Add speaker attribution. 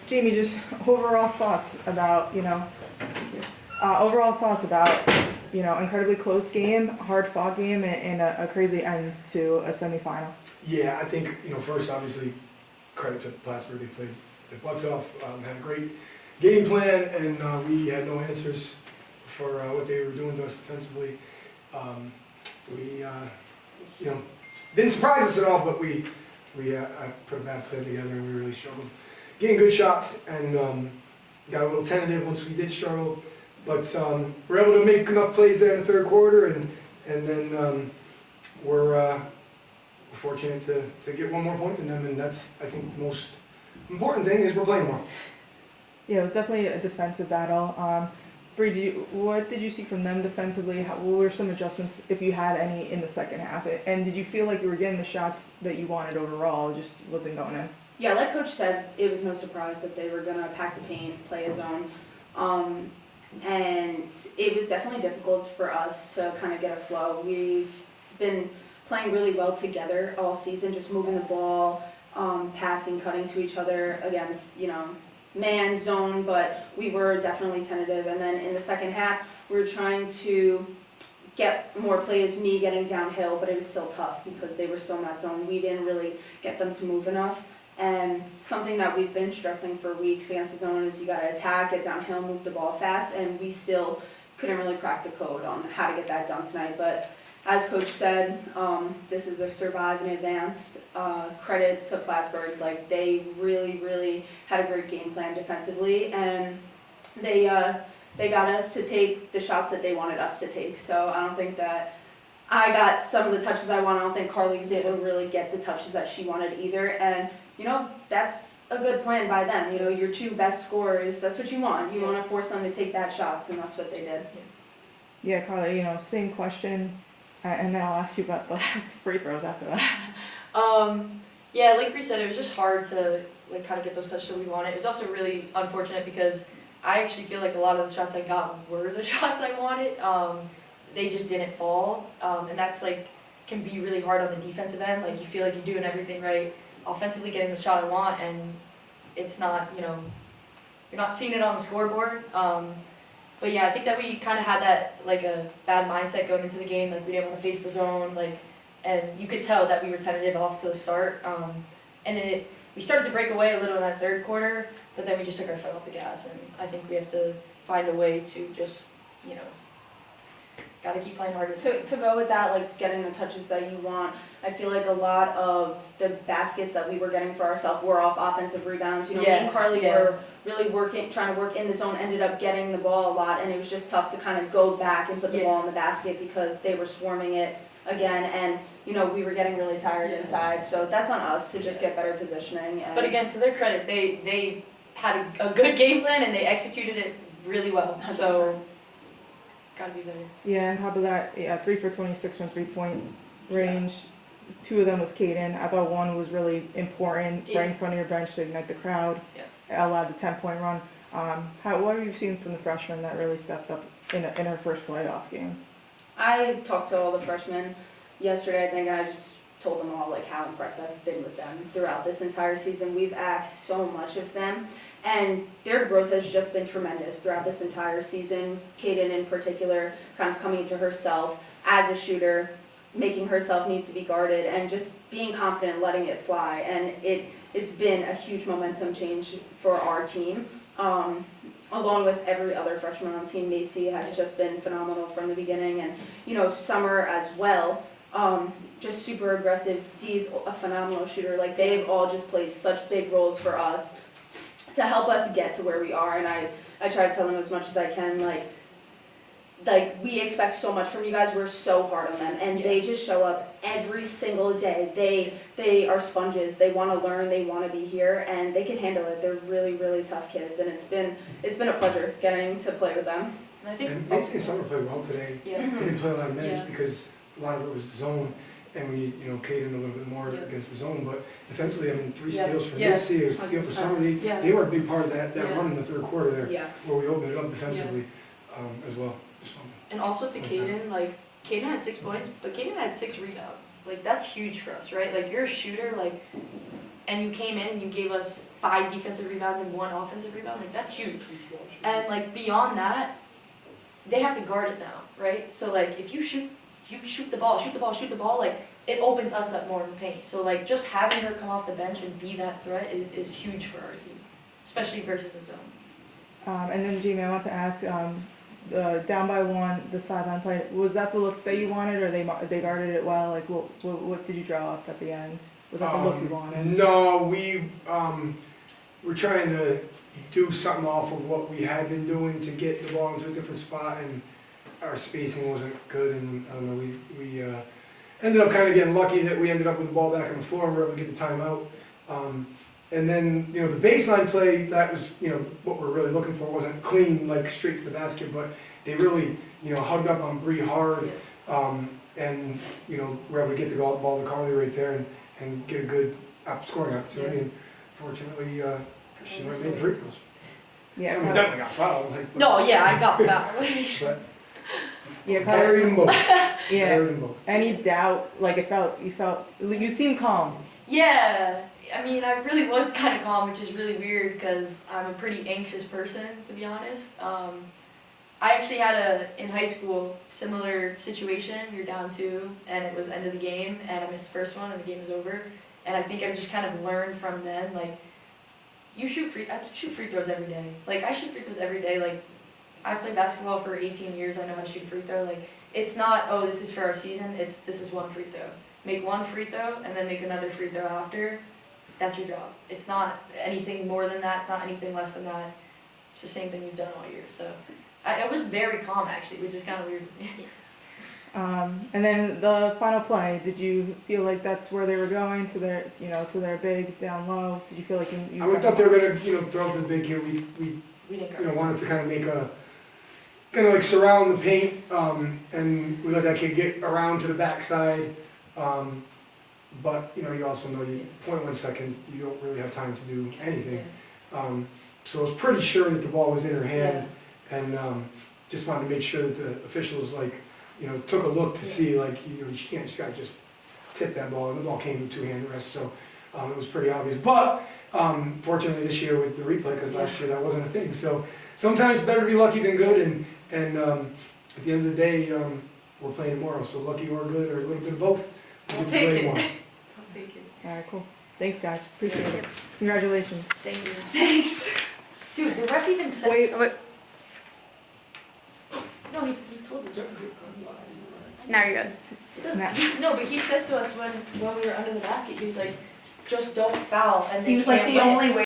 Speaker 1: Jamie, just overall thoughts about, incredibly close game, hard fought game, and a crazy end to a semifinal.
Speaker 2: Yeah, I think, first, obviously, credit to Plattsburgh. They played their butts off, had a great game plan, and we had no answers for what they were doing to us defensively. We didn't surprise us at all, but we put a bad play together, and we really struggled getting good shots, and got a little tentative once we did struggle. But we're able to make enough plays there in the third quarter, and then we're fortunate to get one more point in them, and that's, I think, the most important thing is we're playing more.
Speaker 1: Yeah, it was definitely a defensive battle. Bree, what did you see from them defensively? What were some adjustments, if you had any, in the second half? And did you feel like you were getting the shots that you wanted overall, just wasn't going in?
Speaker 3: Yeah, like Coach said, it was no surprise that they were going to pack the paint, play a zone. And it was definitely difficult for us to kind of get a flow. We've been playing really well together all season, just moving the ball, passing, cutting to each other against, man, zone, but we were definitely tentative. And then in the second half, we were trying to get more plays, me getting downhill, but it was still tough because they were still in that zone. We didn't really get them to move enough. And something that we've been stressing for weeks against the zone is you got to attack, get downhill, move the ball fast, and we still couldn't really crack the code on how to get that done tonight. But as Coach said, this is a survive and advanced. Credit to Plattsburgh. Like, they really, really had a great game plan defensively, and they got us to take the shots that they wanted us to take. So I don't think that I got some of the touches I want. I don't think Carly was able to really get the touches that she wanted either. And that's a good plan by them. Your two best scorers, that's what you want. You want to force them to take bad shots, and that's what they did.
Speaker 1: Yeah, Carly, same question, and then I'll ask you about the free throws after that.
Speaker 4: Yeah, like Bree said, it was just hard to kind of get those touches that we wanted. It was also really unfortunate because I actually feel like a lot of the shots I got were the shots I wanted. They just didn't fall, and that's can be really hard on the defensive end. You feel like you're doing everything right, offensively getting the shot I want, and it's not, you're not seeing it on the scoreboard. But yeah, I think that we kind of had that a bad mindset going into the game. We didn't want to face the zone, and you could tell that we were tentative off to the start. And we started to break away a little in that third quarter, but then we just took our foot off the gas, and I think we have to find a way to just, got to keep playing harder.
Speaker 3: To go with that, getting the touches that you want, I feel like a lot of the baskets that we were getting for ourselves were off offensive rebounds. Me and Carly were really trying to work in the zone, ended up getting the ball a lot, and it was just tough to kind of go back and put the ball in the basket because they were swarming it again, and we were getting really tired inside. So that's on us to just get better positioning.
Speaker 4: But again, to their credit, they had a good game plan and they executed it really well. 100%. So gotta be better.
Speaker 1: Yeah, on top of that, 3 for 26 from 3-point range. Yeah. 2 of them was Kaden. I thought one was really important, right in front of your bench to ignite the crowd. Yeah. It allowed the 10-point run. What have you seen from the freshman that really stepped up in her first playoff game?
Speaker 3: I talked to all the freshmen yesterday, I think, and I just told them all how impressed I've been with them throughout this entire season. We've asked so much of them, and their growth has just been tremendous throughout this entire season. Kaden in particular kind of coming into herself as a shooter, making herself need to be guarded, and just being confident, letting it fly. And it's been a huge momentum change for our team. Along with every other freshman on the team, Macy has just been phenomenal from the beginning, and Summer as well. Just super aggressive. Dee's a phenomenal shooter. They've all just played such big roles for us to help us get to where we are. And I try to tell them as much as I can, we expect so much from you guys. We're so hard on them, and they just show up every single day. They are sponges. They want to learn. They want to be here, and they can handle it. They're really, really tough kids, and it's been a pleasure getting to play with them.
Speaker 4: And I think
Speaker 2: Macy and Summer played well today.
Speaker 4: Yeah.
Speaker 2: They didn't play a lot of minutes because a lot of it was the zone, and we need Kaden a little bit more against the zone. But defensively, 3 steals for Macy, a steal for Summer. They were a big part of that run in the third quarter there, where we opened it up defensively as well.
Speaker 4: And also to Kaden, Kaden had 6 points, but Kaden had 6 rebounds. That's huge for us, right? You're a shooter, and you came in and you gave us 5 defensive rebounds and 1 offensive rebound, like that's huge. And like beyond that, they have to guard it now, right? So like if you shoot the ball, like it opens us up more in the paint. So like just having her come off the bench and be that threat is huge for our team, especially versus a zone.
Speaker 1: And then Jamie, I want to ask, the down by 1, the sideline play, was that the look that you wanted, or they guarded it well? Like what did you draw up at the end? Was that the look you wanted?
Speaker 2: No, we were trying to do something off of what we had been doing to get the ball into a different spot, and our spacing wasn't good, and I don't know, we ended up kind of getting lucky that we ended up with the ball back on the floor and we were able to get the timeout. And then, you know, the baseline play, that was, you know, what we're really looking for. It wasn't clean, like straight to the basket, but they really, you know, hugged up on Bree hard, and, you know, were able to get the ball to Carly right there and get a good scoring opportunity. And fortunately, she might have made free throws.
Speaker 1: Yeah,
Speaker 2: I mean, definitely got fouled. Like,
Speaker 4: No, yeah, I got fouled.
Speaker 2: but
Speaker 1: yeah,
Speaker 2: buried them both.
Speaker 1: yeah.
Speaker 2: Buried them both.
Speaker 1: Any doubt? Like you seem calm.
Speaker 4: Yeah, I mean, I really was kind of calm, which is really weird because I'm a pretty anxious person, to be honest. I actually had in high school, similar situation. You're down 2, and it was end of the game, and I missed the first one, and the game was over. And I think I've just kind of learned from then, like, I shoot free throws every day. Like, I shoot free throws every day. Like, I've played basketball for 18 years. I know how to shoot a free throw. Like, it's not, oh, this is for our season. This is 1 free throw. Make 1 free throw, and then make another free throw after. That's your job. It's not anything more than that. It's not anything less than that. It's the same thing you've done all year. So I was very calm, actually, which is kind of weird.
Speaker 1: And then the final play, did you feel like that's where they were going to their big down low? Did you feel like you
Speaker 2: I thought they were going to, you know, throw for the big here. We
Speaker 4: We didn't
Speaker 2: you know, wanted to kind of make a, kind of like surround the paint, and we let that kid get around to the backside. But, you know, you also know 0.1 second, you don't really have time to do anything. So I was pretty sure that the ball was in her hand, and just wanted to make sure that the officials, like, you know, took a look to see, like, you know, you can't just gotta just tip that ball, and the ball came with 2-hand rest, so it was pretty obvious. But fortunately this year with the replay, because last year that wasn't a thing, so sometimes better to be lucky than good, and at the end of the day, we're playing tomorrow, so lucky or good, or a little bit of both.
Speaker 4: I'll take it.
Speaker 2: Tomorrow.
Speaker 4: I'll take it.
Speaker 1: All right, cool. Thanks, guys. Appreciate it. Congratulations.
Speaker 4: Thank you. Thanks. Dude, the ref even said.
Speaker 1: Wait.
Speaker 4: No, he told us.
Speaker 5: Now you're good.
Speaker 4: No, but he said to us when we were under the basket, he was like, just don't foul, and they
Speaker 5: He was like,
Speaker 4: can't
Speaker 5: the
Speaker 4: win.
Speaker 5: only way